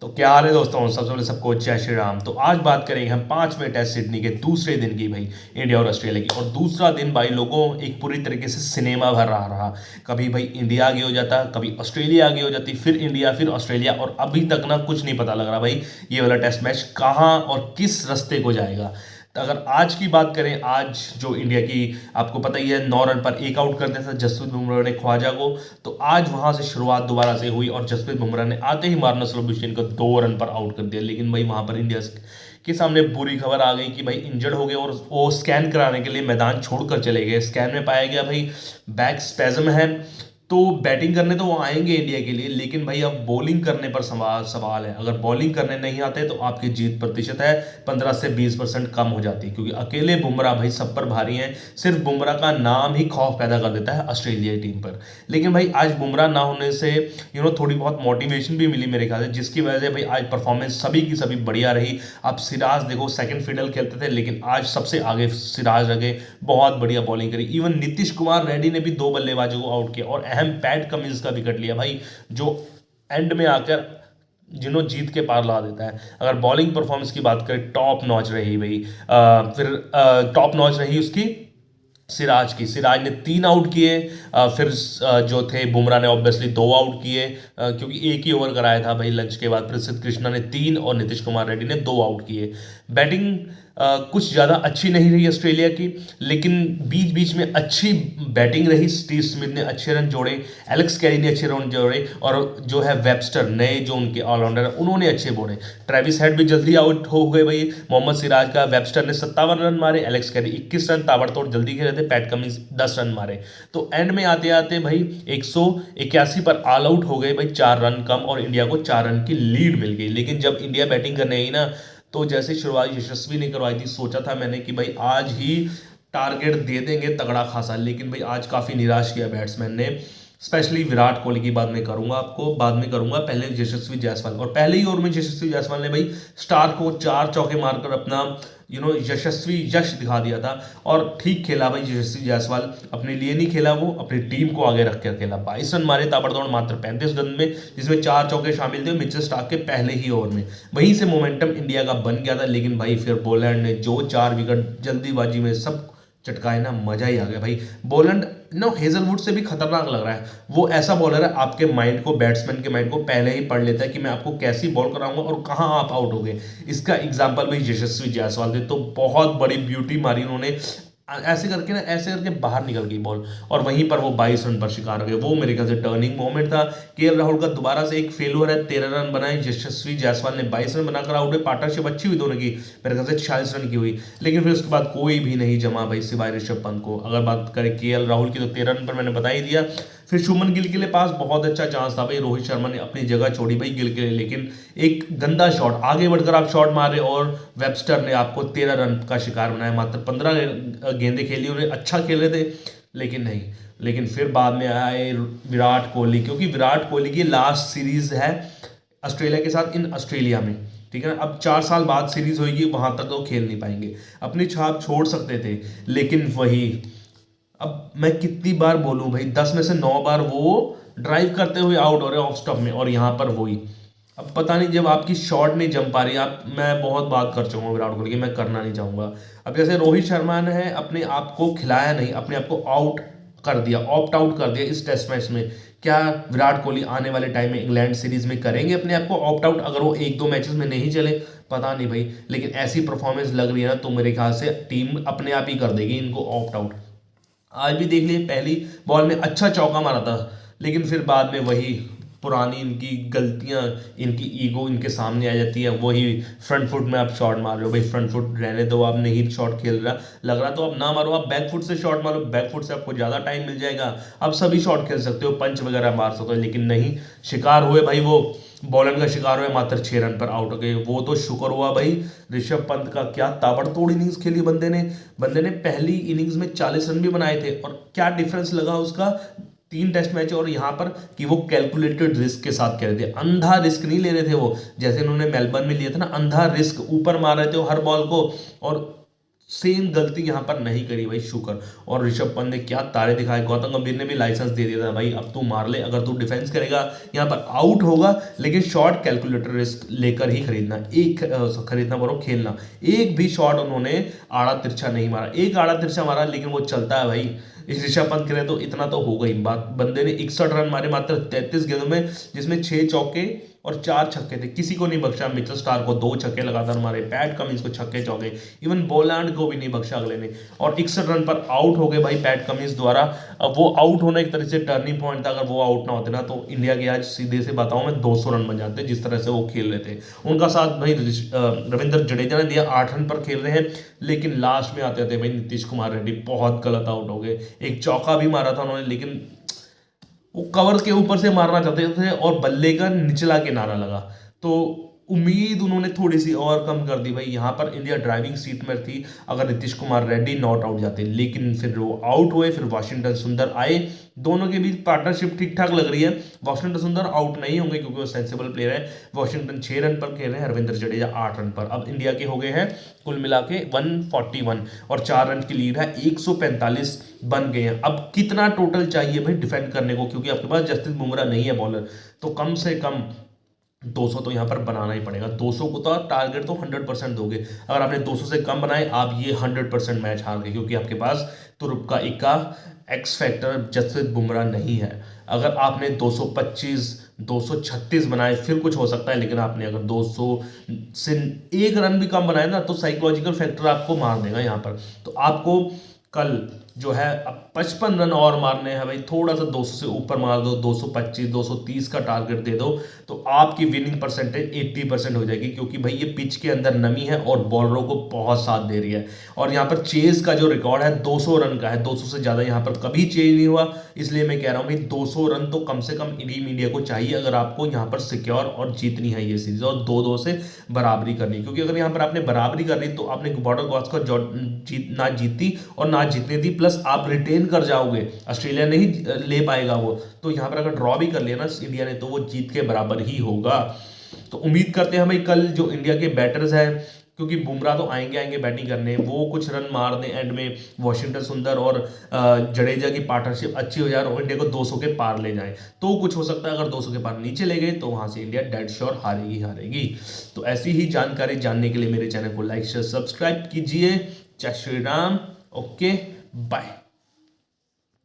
तो क्या हाल है दोस्तों, सबसे पहले सबको जय श्री राम। तो आज बात करेंगे हम 5वें टेस्ट सिडनी के दूसरे दिन की भाई, इंडिया और ऑस्ट्रेलिया की। और दूसरा दिन भाई लोगों एक पूरी तरीके से सिनेमा भर रहा। कभी भाई इंडिया आगे हो जाता, कभी ऑस्ट्रेलिया आगे हो जाती, फिर इंडिया, फिर ऑस्ट्रेलिया, और अभी तक ना कुछ नहीं पता लग रहा भाई ये वाला टेस्ट मैच कहाँ और किस रास्ते को जाएगा। तो अगर आज की बात करें, आज जो इंडिया की, आपको पता ही है, 9 रन पर एक आउट कर दिया था जसप्रीत बुमराह ने ख्वाजा को। तो आज वहां से शुरुआत दोबारा से हुई और जसप्रीत बुमराह ने आते ही मार्नस रुबिशेन को 2 रन पर आउट कर दिया। लेकिन भाई वहां पर इंडिया के सामने बुरी खबर आ गई कि भाई इंजर्ड हो गए और वो स्कैन कराने के लिए मैदान छोड़कर चले गए। स्कैन में पाया गया भाई बैक स्पैज्म है। तो बैटिंग करने तो वो आएंगे इंडिया के लिए, लेकिन भाई अब बॉलिंग करने पर सवाल है। अगर बॉलिंग करने नहीं आते तो आपकी जीत प्रतिशत है 15 से 20% कम हो जाती है, क्योंकि अकेले बुमराह भाई सब पर भारी हैं। सिर्फ बुमराह का नाम ही खौफ पैदा कर देता है ऑस्ट्रेलियाई टीम पर। लेकिन भाई आज बुमराह ना होने से थोड़ी बहुत मोटिवेशन भी मिली मेरे ख्याल से, जिसकी वजह से भाई आज परफॉर्मेंस सभी की सभी बढ़िया रही। आप सिराज देखो, सेकंड फिडल खेलते थे, लेकिन आज सबसे आगे सिराज रहे, बहुत बढ़िया बॉलिंग करी। इवन नीतीश कुमार रेड्डी ने भी 2 बल्लेबाजों को आउट किया और अहम पैट कमिंस का विकेट लिया भाई, जो एंड में आकर जिन्हों जीत के पार ला देता है। अगर बॉलिंग परफॉर्मेंस की बात करें, टॉप नॉच रही भाई। फिर टॉप नॉच रही उसकी सिराज ने 3 आउट किए। फिर जो थे बुमराह ने ऑब्वियसली 2 आउट किए, क्योंकि एक ही ओवर कराया था भाई लंच के बाद। प्रसिद्ध कृष्णा ने 3 और नीतीश कुमार रेड्डी ने 2 आउट किए। बैटिंग कुछ ज़्यादा अच्छी नहीं रही ऑस्ट्रेलिया की, लेकिन बीच बीच में अच्छी बैटिंग रही। स्टीव स्मिथ ने अच्छे रन जोड़े, एलेक्स कैरी ने अच्छे रन जोड़े, और जो है वेबस्टर नए जो उनके ऑलराउंडर है उन्होंने अच्छे बोले। ट्रेविस हेड भी जल्दी आउट हो गए भाई मोहम्मद सिराज का। वेबस्टर ने 57 रन मारे, एलेक्स कैरी 21 रन, ताबड़तोड़ जल्दी खेले थे। पैट कमिंस 10 रन मारे। तो एंड में आते आते भाई 181 पर ऑल आउट हो गए भाई, 4 रन कम, और इंडिया को 4 रन की लीड मिल गई। लेकिन जब इंडिया बैटिंग करने आई ना, तो जैसे शुरुआत यशस्वी ने करवाई थी, सोचा था मैंने कि भाई आज ही टारगेट दे देंगे तगड़ा खासा। लेकिन भाई आज काफ़ी निराश किया बैट्समैन ने। स्पेशली विराट कोहली की बात मैं करूंगा, आपको बाद में करूंगा, पहले यशस्वी जायसवाल। और पहले ही ओवर में यशस्वी जायसवाल ने भाई स्टार को 4 चौके मारकर अपना यशस्वी यश दिखा दिया था। और ठीक खेला भाई यशस्वी जायसवाल, अपने लिए नहीं खेला, वो अपनी टीम को आगे रख कर खेला। 22 रन मारे ताबड़तोड़ मात्र 35 गेंद में, जिसमें 4 चौके शामिल थे मिचेल स्टार्क के पहले ही ओवर में। वहीं से मोमेंटम इंडिया का बन गया था। लेकिन भाई फिर बोलैंड ने जो 4 विकेट जल्दीबाजी में सब चटकाए ना, मजा ही आ गया भाई। बोलैंड हेजलवुड से भी खतरनाक लग रहा है। वो ऐसा बॉलर है, आपके माइंड को, बैट्समैन के माइंड को पहले ही पढ़ लेता है कि मैं आपको कैसी बॉल कराऊंगा और कहां आप आउट हो गए। इसका एग्जांपल भाई यशस्वी जायसवाल थे। तो बहुत बड़ी ब्यूटी मारी उन्होंने, ऐसे करके ना, ऐसे करके बाहर निकल गई बॉल, और वहीं पर वो 22 रन पर शिकार हो गए। वो मेरे ख्याल से टर्निंग मोमेंट था। केएल राहुल का दोबारा से एक फेलुअर है, 13 रन बनाए। यशस्वी जायसवाल ने 22 रन बनाकर आउट हुए। पार्टनरशिप अच्छी हुई दोनों की, मेरे ख्याल से 46 रन की हुई। लेकिन फिर उसके बाद कोई भी नहीं जमा भाई सिवाय ऋषभ पंत को। अगर बात करें केएल राहुल की, तो 13 रन पर मैंने बता ही दिया। फिर शुभमन गिल के लिए पास बहुत अच्छा चांस था भाई, रोहित शर्मा ने अपनी जगह छोड़ी भाई गिल के लिए, लेकिन एक गंदा शॉट, आगे बढ़कर आप शॉट मारे और वेबस्टर ने आपको 13 रन का शिकार बनाया। मात्र 15 गेंदें खेली, उन्हें अच्छा खेल रहे थे, लेकिन नहीं। लेकिन फिर बाद में आए विराट कोहली, क्योंकि विराट कोहली की लास्ट सीरीज है ऑस्ट्रेलिया के साथ इन ऑस्ट्रेलिया में, ठीक है ना। अब 4 साल बाद सीरीज होगी, वहां तक तो खेल नहीं पाएंगे, अपनी छाप छोड़ सकते थे। लेकिन वही, अब मैं कितनी बार बोलूं भाई, 10 में से 9 बार वो ड्राइव करते हुए आउट हो रहे ऑफ स्टॉप में, और यहाँ पर वही। अब पता नहीं, जब आपकी शॉट नहीं जम पा रही, आप, मैं बहुत बात कर चुका हूँ विराट कोहली की, मैं करना नहीं चाहूंगा। अब जैसे रोहित शर्मा ने अपने आप को खिलाया नहीं, अपने आप को आउट कर दिया, ऑप्ट आउट कर दिया इस टेस्ट मैच में। क्या विराट कोहली आने वाले टाइम में इंग्लैंड सीरीज में करेंगे अपने आप को ऑप्ट आउट, अगर वो 1-2 मैचेस में नहीं चले? पता नहीं भाई, लेकिन ऐसी परफॉर्मेंस लग रही है ना, तो मेरे ख्याल से टीम अपने आप ही कर देगी इनको ऑप्ट आउट। आज भी देख लिए, पहली बॉल में अच्छा चौका मारा था, लेकिन फिर बाद में वही पुरानी इनकी गलतियां, इनकी ईगो इनके सामने आ जाती है। वही फ्रंट फुट में आप शॉट मार रहे हो भाई, फ्रंट फुट रहने दो, आप नहीं शॉट खेल रहा लग रहा तो आप ना मारो, आप बैक फुट से शॉट मारो, बैक फुट से आपको ज़्यादा टाइम मिल जाएगा, आप सभी शॉट खेल सकते हो, पंच वगैरह मार सकते हो। लेकिन नहीं, शिकार हुए भाई, वो बॉलर का शिकार हुए, मात्र 6 रन पर आउट हो गए। वो तो शुक्र हुआ भाई ऋषभ पंत का, क्या ताबड़तोड़ इनिंग्स खेली बंदे ने पहली इनिंग्स में 40 रन भी बनाए थे। और क्या डिफरेंस लगा उसका 3 टेस्ट मैच और यहाँ पर, कि वो कैलकुलेटेड रिस्क के साथ कह रहे थे, अंधा रिस्क नहीं ले रहे थे वो, जैसे इन्होंने मेलबर्न में लिया था ना, अंधा रिस्क, ऊपर मार रहे थे वो हर बॉल को, और सेम गलती यहाँ पर नहीं करी भाई शुकर। और ऋषभ पंत ने क्या तारे दिखाए, गौतम गंभीर ने भी लाइसेंस दे दिया था भाई अब तू मार ले, अगर तू डिफेंस करेगा यहाँ पर आउट होगा, लेकिन शॉट कैलकुलेटर रिस्क लेकर ही खरीदना, खरीदना बोलो खेलना। एक भी शॉट उन्होंने आड़ा तिरछा नहीं मारा, एक आड़ा तिरछा मारा लेकिन वो चलता है भाई। इस ऋषभ पंत करे तो इतना तो होगा ही। बात बंदे ने 61 रन मारे मात्र 33 गेंदों में, जिसमें 6 चौके और 4 छक्के थे, किसी को नहीं बख्शा। मिचेल स्टार्क को 2 छक्के लगातार मारे, पैट कमिंस को छक्के चौके, इवन बोलैंड को भी नहीं बख्शा अगले ने, और 61 रन पर आउट हो गए भाई पैट कमिंस द्वारा। अब वो आउट होना एक तरह से टर्निंग पॉइंट था, अगर वो आउट ना होते ना तो इंडिया के आज सीधे से बताऊं मैं 200 रन बन जाते जिस तरह से वो खेल रहे थे। उनका साथ भाई रविंद्र जडेजा ने दिया, 8 रन पर खेल रहे हैं, लेकिन लास्ट में आते थे भाई नीतीश कुमार रेड्डी बहुत गलत आउट हो गए। एक चौका भी मारा था उन्होंने, लेकिन वो कवर के ऊपर से मारना चाहते थे और बल्ले का निचला किनारा लगा, तो उम्मीद उन्होंने थोड़ी सी और कम कर दी भाई। यहाँ पर इंडिया ड्राइविंग सीट में थी अगर नीतीश कुमार रेड्डी नॉट आउट जाते, लेकिन फिर वो आउट हुए, फिर वाशिंगटन सुंदर आए, दोनों के बीच पार्टनरशिप ठीक ठाक लग रही है। वाशिंगटन सुंदर आउट नहीं होंगे क्योंकि वो सेंसिबल प्लेयर है। वाशिंगटन 6 रन पर खेल रहे हैं, रविंद्र जडेजा 8 रन पर। अब इंडिया के हो गए हैं कुल मिला के 141 और 4 रन की लीड है, 145 बन गए हैं। अब कितना टोटल चाहिए भाई डिफेंड करने को, क्योंकि आपके पास जसप्रीत बुमराह नहीं है बॉलर, तो कम से कम 200 तो यहाँ पर बनाना ही पड़ेगा। 200 को तो टारगेट तो 100% दोगे, अगर आपने 200 से कम बनाए आप ये 100% मैच हार गए, क्योंकि आपके पास तुरुप का इक्का एक्स फैक्टर जसप्रीत बुमराह नहीं है। अगर आपने 225 236 बनाए फिर कुछ हो सकता है, लेकिन आपने अगर 200 से 1 रन भी कम बनाए ना तो साइकोलॉजिकल फैक्टर आपको मार देगा यहाँ पर। तो आपको कल जो है अब 55 रन और मारने हैं भाई, थोड़ा सा 200 से ऊपर मार दो, 225 230 का टारगेट दे दो, तो आपकी विनिंग परसेंटेज 80% हो जाएगी, क्योंकि भाई ये पिच के अंदर नमी है और बॉलरों को बहुत साथ दे रही है। और यहाँ पर चेज का जो रिकॉर्ड है 200 रन का है, 200 से ज़्यादा यहाँ पर कभी चेज नहीं हुआ, इसलिए मैं कह रहा हूँ भाई 200 रन तो कम से कम टीम इंडिया को चाहिए अगर आपको यहाँ पर सिक्योर और जीतनी है ये सीरीज, और 2-2 से बराबरी करनी, क्योंकि अगर यहाँ पर आपने बराबरी करनी तो आपने बॉर्डर क्रॉस का ना जीती और ना जीतनी थी, प्लस आप रिटेन कर जाओगे, ऑस्ट्रेलिया नहीं ले पाएगा वो, तो यहाँ पर अगर ड्रॉ भी कर लिया ना इंडिया ने तो वो जीत के बराबर ही होगा। तो उम्मीद करते हैं भाई कल जो इंडिया के बैटर्स हैं, क्योंकि बुमराह तो आएंगे बैटिंग करने, वो कुछ रन मार दें एंड में, वाशिंगटन सुंदर और जडेजा की पार्टनरशिप अच्छी हो जाए और इंडिया को 200 के पार ले जाए तो कुछ हो सकता है। अगर 200 के पार नीचे ले गए तो वहां से इंडिया डेड श्योर हारेगी। तो ऐसी ही जानकारी जानने के लिए मेरे चैनल को लाइक शेयर सब्सक्राइब कीजिए। जय श्री राम। Okay bye.